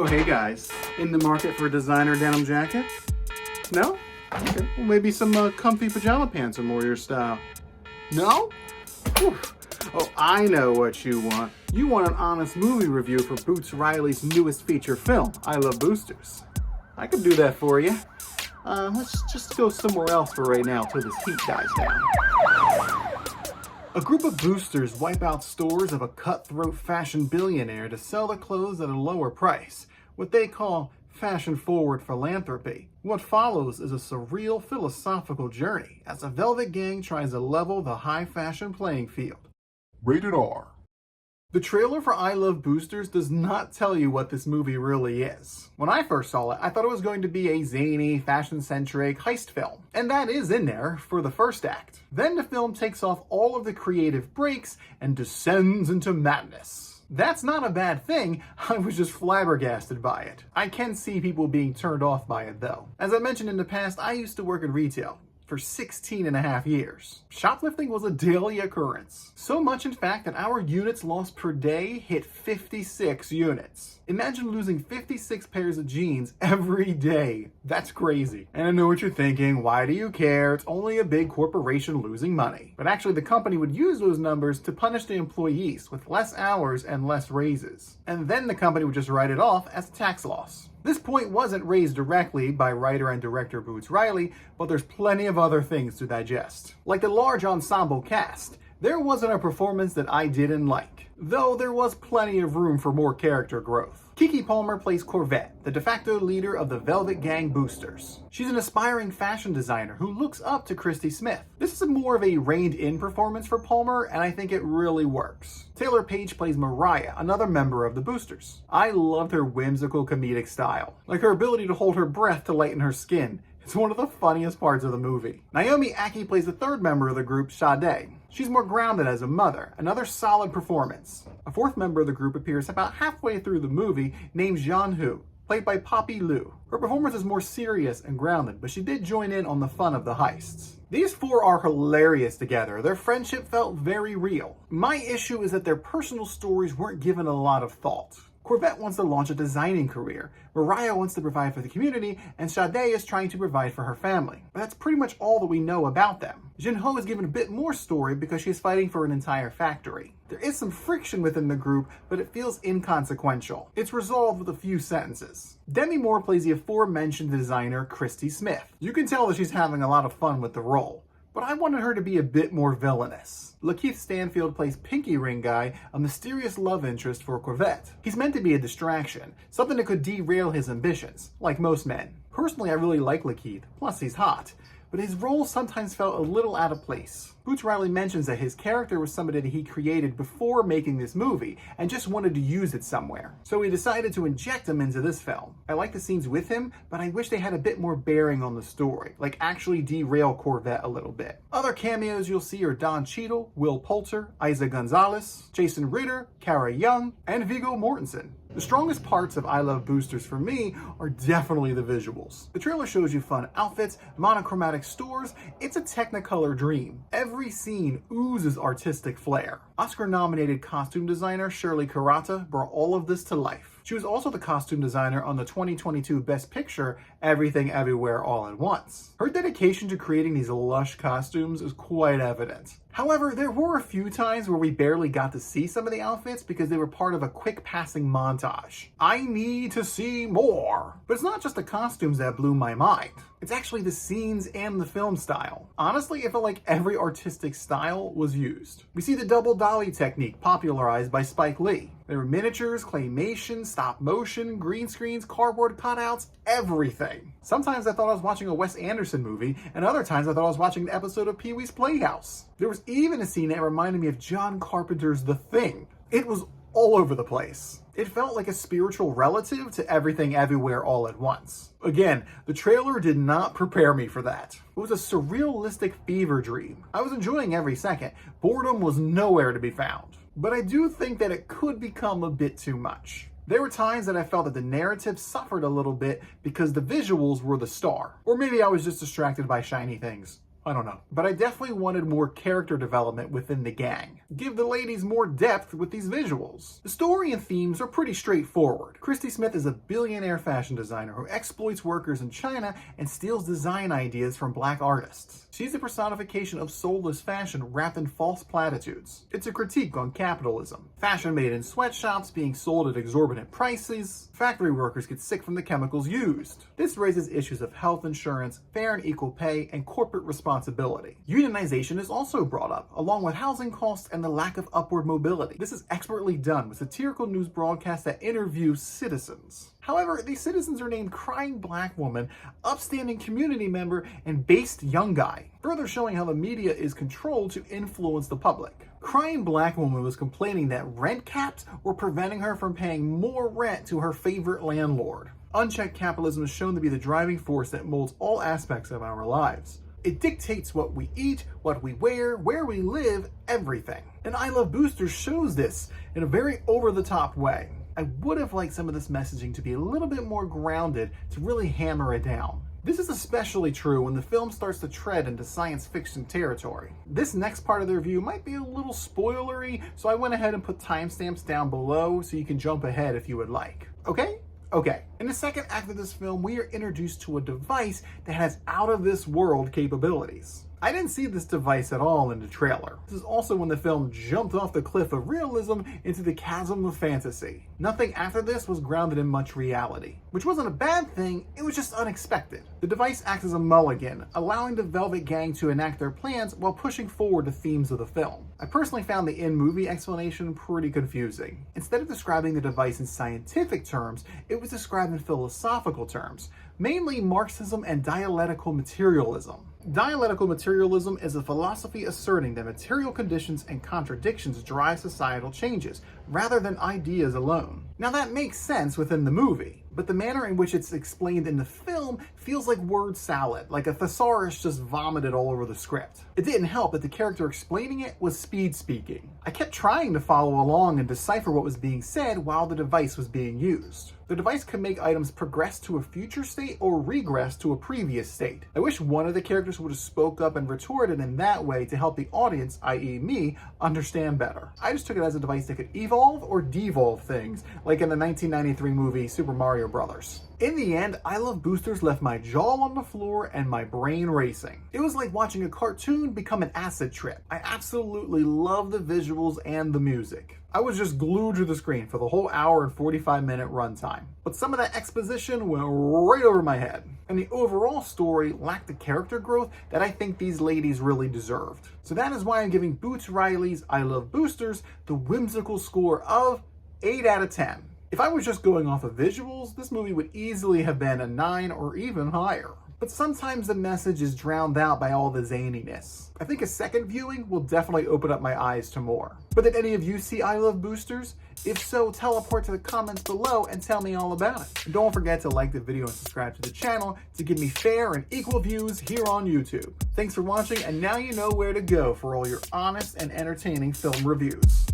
Oh, hey guys. In the market for a designer denim jacket? No? Okay. Well, maybe some comfy pajama pants are more your style. No? Whew. Oh, I know what you want. You want an honest movie review for Boots Riley's newest feature film, I Love Boosters. I could do that for you. Let's just go somewhere else for right now till this heat dies down. A group of boosters wipe out stores of a cutthroat fashion billionaire to sell their clothes at a lower price, what they call fashion-forward philanthropy. What follows is a surreal philosophical journey as the Velvet Gang tries to level the high fashion playing field. Rated R. The trailer for I Love Boosters does not tell you what this movie really is. When I first saw it, I thought it was going to be a zany, fashion-centric heist film. And that is in there for the first act. Then the film takes off all of the creative breaks and descends into madness. That's not a bad thing, I was just flabbergasted by it. I can see people being turned off by it though. As I mentioned in the past, I used to work in retail for 16 and a half years. Shoplifting was a daily occurrence. So much in fact that our units lost per day hit 56 units. Imagine losing 56 pairs of jeans every day. That's crazy. And I know what you're thinking, why do you care? It's only a big corporation losing money. But actually the company would use those numbers to punish the employees with less hours and less raises. And then the company would just write it off as a tax loss. This point wasn't raised directly by writer and director Boots Riley, but there's plenty of other things to digest. Like the large ensemble cast, there wasn't a performance that I didn't like, though there was plenty of room for more character growth. Keke Palmer plays Corvette, the de facto leader of the Velvet Gang Boosters. She's an aspiring fashion designer who looks up to Christy Smith. This is more of a reined-in performance for Palmer, and I think it really works. Taylor Page plays Mariah, another member of the Boosters. I loved her whimsical comedic style, like her ability to hold her breath to lighten her skin. It's one of the funniest parts of the movie. Naomi Ackie plays the third member of the group, Sade. She's more grounded as a mother, another solid performance. A fourth member of the group appears about halfway through the movie, named Jean-Hu, played by Poppy Liu. Her performance is more serious and grounded, but she did join in on the fun of the heists. These four are hilarious together. Their friendship felt very real. My issue is that their personal stories weren't given a lot of thought. Corvette wants to launch a designing career, Mariah wants to provide for the community, and Sade is trying to provide for her family. But that's pretty much all that we know about them. Jin-Ho is given a bit more story because she's fighting for an entire factory. There is some friction within the group, but it feels inconsequential. It's resolved with a few sentences. Demi Moore plays the aforementioned designer Christy Smith. You can tell that she's having a lot of fun with the role, but I wanted her to be a bit more villainous. Lakeith Stanfield plays Pinky Ring Guy, a mysterious love interest for Corvette. He's meant to be a distraction, something that could derail his ambitions, like most men. Personally, I really like Lakeith, plus he's hot, but his role sometimes felt a little out of place. Boots Riley mentions that his character was somebody that he created before making this movie and just wanted to use it somewhere. So he decided to inject him into this film. I like the scenes with him, but I wish they had a bit more bearing on the story, like actually derail Corvette a little bit. Other cameos you'll see are Don Cheadle, Will Poulter, Isa Gonzalez, Jason Ritter, Kara Young, and Viggo Mortensen. The strongest parts of I Love Boosters for me are definitely the visuals. The trailer shows you fun outfits, monochromatic stores. It's a Technicolor dream. Every scene oozes artistic flair. Oscar-nominated costume designer Shirley Kurata brought all of this to life. She was also the costume designer on the 2022 Best Picture, Everything Everywhere All at Once. Her dedication to creating these lush costumes is quite evident. However, there were a few times where we barely got to see some of the outfits because they were part of a quick passing montage. I need to see more! But it's not just the costumes that blew my mind. It's actually the scenes and the film style. Honestly, it felt like every artistic style was used. We see the double dolly technique popularized by Spike Lee. There were miniatures, claymation, stop motion, green screens, cardboard cutouts, everything. Sometimes I thought I was watching a Wes Anderson movie, and other times I thought I was watching an episode of Pee-wee's Playhouse. There was even a scene that reminded me of John Carpenter's The Thing. It was all over the place. It felt like a spiritual relative to Everything Everywhere All at Once. Again, the trailer did not prepare me for that. It was a surrealistic fever dream. I was enjoying every second. Boredom was nowhere to be found. But I do think that it could become a bit too much. There were times that I felt that the narrative suffered a little bit because the visuals were the star. Or maybe I was just distracted by shiny things. I don't know. But I definitely wanted more character development within the gang. Give the ladies more depth with these visuals. The story and themes are pretty straightforward. Christy Smith is a billionaire fashion designer who exploits workers in China and steals design ideas from black artists. She's the personification of soulless fashion wrapped in false platitudes. It's a critique on capitalism. Fashion made in sweatshops being sold at exorbitant prices. Factory workers get sick from the chemicals used. This raises issues of health insurance, fair and equal pay, and corporate responsibility. Unionization is also brought up, along with housing costs and the lack of upward mobility. This is expertly done with satirical news broadcasts that interview citizens. However, these citizens are named Crying Black Woman, Upstanding Community Member, and Based Young Guy, further showing how the media is controlled to influence the public. Crying Black Woman was complaining that rent caps were preventing her from paying more rent to her favorite landlord. Unchecked capitalism is shown to be the driving force that molds all aspects of our lives. It dictates what we eat, what we wear, where we live, everything. And I Love Boosters shows this in a very over-the-top way. I would have liked some of this messaging to be a little bit more grounded to really hammer it down. This is especially true when the film starts to tread into science fiction territory. This next part of the review might be a little spoilery, so I went ahead and put timestamps down below so you can jump ahead if you would like. Okay? Okay. In the second act of this film, we are introduced to a device that has out-of-this-world capabilities. I didn't see this device at all in the trailer. This is also when the film jumped off the cliff of realism into the chasm of fantasy. Nothing after this was grounded in much reality, which wasn't a bad thing, it was just unexpected. The device acts as a mulligan, allowing the Velvet Gang to enact their plans while pushing forward the themes of the film. I personally found the in-movie explanation pretty confusing. Instead of describing the device in scientific terms, it was described in philosophical terms, mainly Marxism and dialectical materialism. Dialectical materialism is a philosophy asserting that material conditions and contradictions drive societal changes, rather than ideas alone. Now that makes sense within the movie, but the manner in which it's explained in the film feels like word salad, like a thesaurus just vomited all over the script. It didn't help that the character explaining it was speed speaking. I kept trying to follow along and decipher what was being said while the device was being used. The device could make items progress to a future state or regress to a previous state. I wish one of the characters would have spoke up and retorted in that way to help the audience, i.e. me, understand better. I just took it as a device that could evolve or devolve things, like in the 1993 movie Super Mario Bros. In the end, I Love Boosters left my jaw on the floor and my brain racing. It was like watching a cartoon become an acid trip. I absolutely love the visuals and the music. I was just glued to the screen for the whole hour and 45-minute runtime. But some of that exposition went right over my head. And the overall story lacked the character growth that I think these ladies really deserved. So that is why I'm giving Boots Riley's I Love Boosters the whimsical score of 8 out of 10. If I was just going off of visuals, this movie would easily have been a 9 or even higher. But sometimes the message is drowned out by all the zaniness. I think a second viewing will definitely open up my eyes to more. But did any of you see I Love Boosters? If so, teleport to the comments below and tell me all about it. And don't forget to like the video and subscribe to the channel to give me fair and equal views here on YouTube. Thanks for watching, and now you know where to go for all your honest and entertaining film reviews.